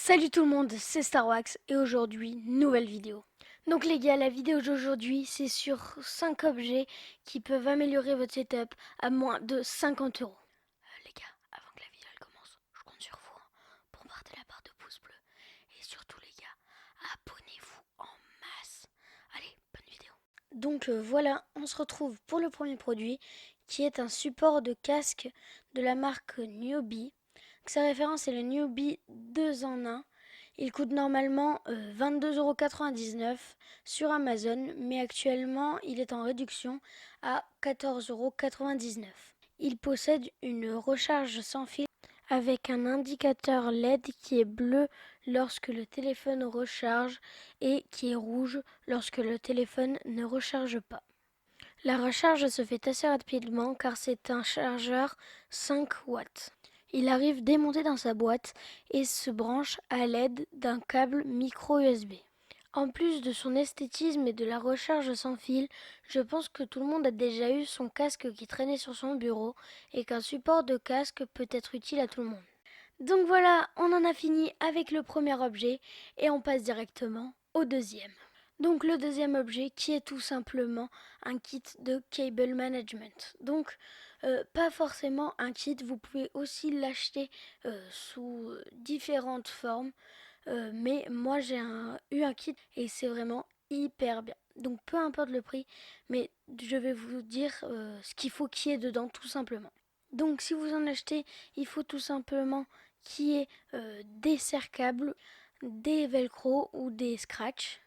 Salut tout le monde, c'est Starwax et aujourd'hui, nouvelle vidéo. Donc les gars, la vidéo d'aujourd'hui, c'est sur 5 objets qui peuvent améliorer votre setup à moins de 50 euros. Les gars, avant que la vidéo elle commence, je compte sur vous pour marquer la barre de pouce bleu. Et surtout les gars, abonnez-vous en masse. Allez, bonne vidéo. Donc voilà, on se retrouve pour le premier produit qui est un support de casque de la marque Newbie. Sa référence est le Newbie 2 en 1. Il coûte normalement 22,99 € sur Amazon, mais actuellement il est en réduction à 14,99 €. Il possède une recharge sans fil avec un indicateur LED qui est bleu lorsque le téléphone recharge et qui est rouge lorsque le téléphone ne recharge pas. La recharge se fait assez rapidement car c'est un chargeur 5 watts. Il arrive démonté dans sa boîte et se branche à l'aide d'un câble micro USB. En plus de son esthétisme et de la recharge sans fil, je pense que tout le monde a déjà eu son casque qui traînait sur son bureau et qu'un support de casque peut être utile à tout le monde. Donc voilà, on en a fini avec le premier objet et on passe directement au deuxième. Donc le deuxième objet qui est tout simplement un kit de cable management. Donc pas forcément un kit, vous pouvez aussi l'acheter sous différentes formes. Mais moi j'ai eu un kit et c'est vraiment hyper bien. Donc peu importe le prix, mais je vais vous dire ce qu'il faut qu'il y ait dedans tout simplement. Donc si vous en achetez, il faut tout simplement qu'il y ait des serre-câbles, des velcro ou des scratch,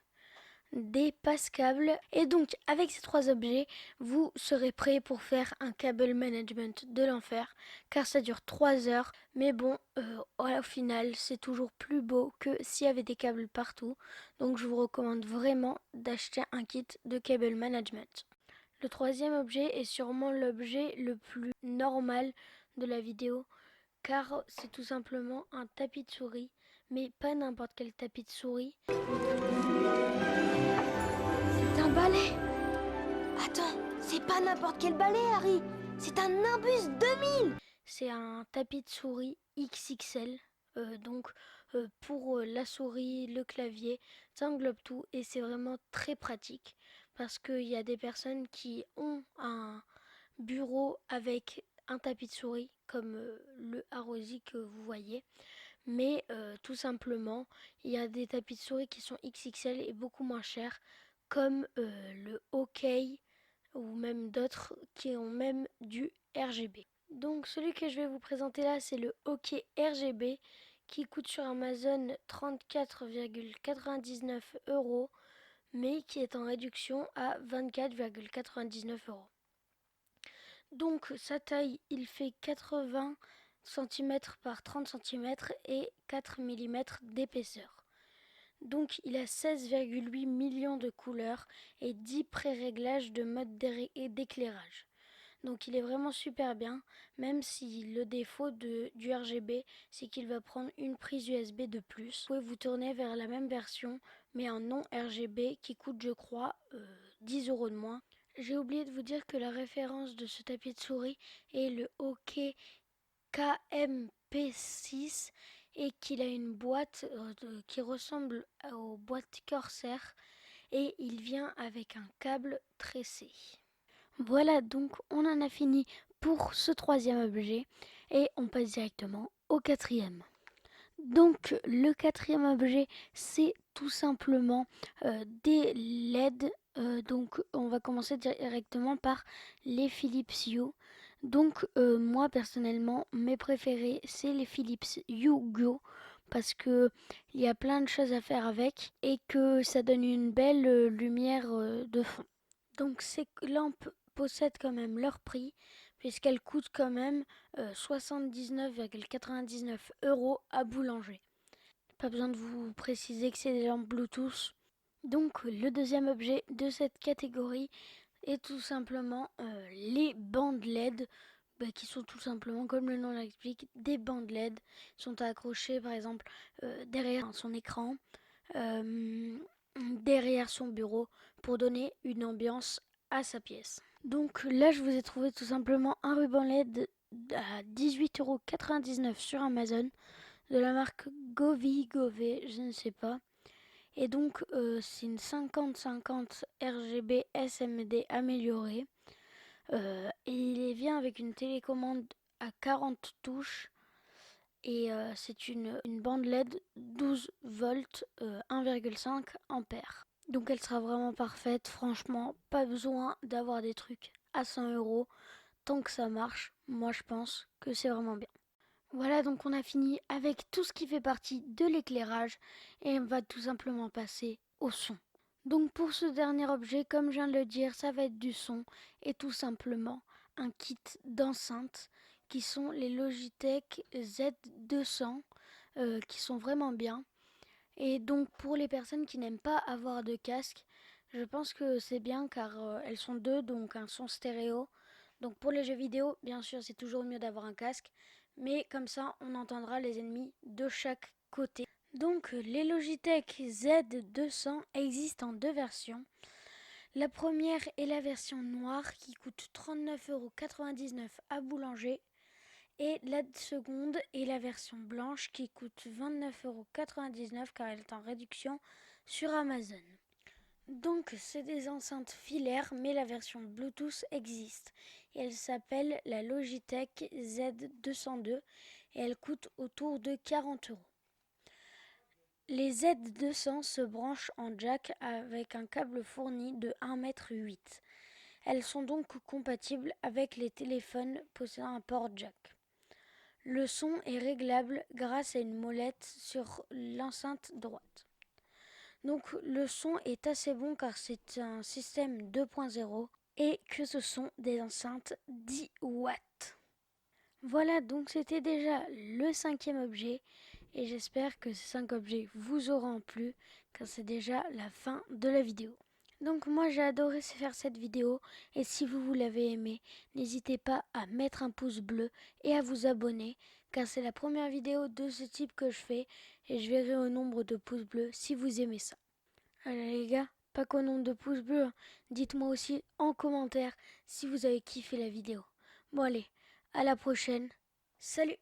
des passes-câbles. Et donc avec ces trois objets, vous serez prêt pour faire un cable management de l'enfer, car ça dure 3 heures. Mais bon, au final, c'est toujours plus beau que s'il y avait des câbles partout. Donc je vous recommande vraiment d'acheter un kit de cable management. Le troisième objet est sûrement l'objet le plus normal de la vidéo, car c'est tout simplement un tapis de souris, mais pas n'importe quel tapis de souris. C'est un balai. Attends, c'est pas n'importe quel balai, Harry. C'est un Nimbus 2000. C'est un tapis de souris XXL. Donc pour la souris, le clavier, ça englobe tout et c'est vraiment très pratique parce qu'il y a des personnes qui ont un bureau avec un tapis de souris comme le Arrosi que vous voyez. Mais tout simplement, il y a des tapis de souris qui sont XXL et beaucoup moins chers comme le OK ou même d'autres qui ont même du RGB. Donc celui que je vais vous présenter là, c'est le OK RGB qui coûte sur Amazon 34,99 € mais qui est en réduction à 24,99 €. Donc sa taille, il fait 80 cm par 30 cm et 4 mm d'épaisseur. Donc il a 16,8 millions de couleurs et 10 pré-réglages de mode d'éclairage. Donc il est vraiment super bien, même si le défaut du RGB, c'est qu'il va prendre une prise USB de plus. Vous pouvez vous tourner vers la même version, mais en non RGB qui coûte, je crois, 10 € de moins. J'ai oublié de vous dire que la référence de ce tapis de souris est le OK KMP6 et qu'il a une boîte qui ressemble aux boîtes Corsair et il vient avec un câble tressé. Voilà, donc on en a fini pour ce troisième objet et on passe directement au quatrième. Donc le quatrième objet, c'est tout simplement des LED. Donc on va commencer directement par les Philips Hue. Donc moi personnellement, mes préférés, c'est les Philips Hue Go parce que il y a plein de choses à faire avec et que ça donne une belle lumière de fond. Donc ces lampes possèdent quand même leur prix puisqu'elles coûtent quand même 79,99 € à boulanger. Pas besoin de vous préciser que c'est des lampes Bluetooth. Donc le deuxième objet de cette catégorie est tout simplement les bandes LED qui sont tout simplement, comme le nom l'explique, des bandes LED. Ils sont accrochés par exemple derrière son écran, derrière son bureau pour donner une ambiance à sa pièce. Donc là, je vous ai trouvé tout simplement un ruban LED à 18,99 € sur Amazon. de la marque Gové, je ne sais pas. Et donc c'est une 50-50 RGB SMD améliorée. Et il vient avec une télécommande à 40 touches. Et c'est une bande LED 12 volts 1,5 ampères. Donc elle sera vraiment parfaite. Franchement, pas besoin d'avoir des trucs à 100 €. Tant que ça marche, moi je pense que c'est vraiment bien. Voilà, donc on a fini avec tout ce qui fait partie de l'éclairage et on va tout simplement passer au son. Donc pour ce dernier objet, comme je viens de le dire, ça va être du son et tout simplement un kit d'enceinte qui sont les Logitech Z200 qui sont vraiment bien. Et donc pour les personnes qui n'aiment pas avoir de casque, je pense que c'est bien car elles sont deux, donc un son stéréo. Donc pour les jeux vidéo, bien sûr, c'est toujours mieux d'avoir un casque, mais comme ça, on entendra les ennemis de chaque côté. Donc les Logitech Z200 existent en deux versions. La première est la version noire qui coûte 39,99 € à Boulanger. Et la seconde est la version blanche qui coûte 29,99 € car elle est en réduction sur Amazon. Donc c'est des enceintes filaires mais la version Bluetooth existe. Et elle s'appelle la Logitech Z202 et elle coûte autour de 40 €. Les Z200 se branchent en jack avec un câble fourni de 1,8 m. Elles sont donc compatibles avec les téléphones possédant un port jack. Le son est réglable grâce à une molette sur l'enceinte droite. Donc le son est assez bon car c'est un système 2.0 et que ce sont des enceintes 10 watts. Voilà, donc c'était déjà le 5e objet et j'espère que ces 5 objets vous auront plu car c'est déjà la fin de la vidéo. Donc moi j'ai adoré faire cette vidéo et si vous l'avez aimée, n'hésitez pas à mettre un pouce bleu et à vous abonner car c'est la première vidéo de ce type que je fais et je verrai au nombre de pouces bleus si vous aimez ça. Allez les gars, pas qu'au nombre de pouces bleus, hein. Dites-moi aussi en commentaire si vous avez kiffé la vidéo. Bon allez, à la prochaine, salut!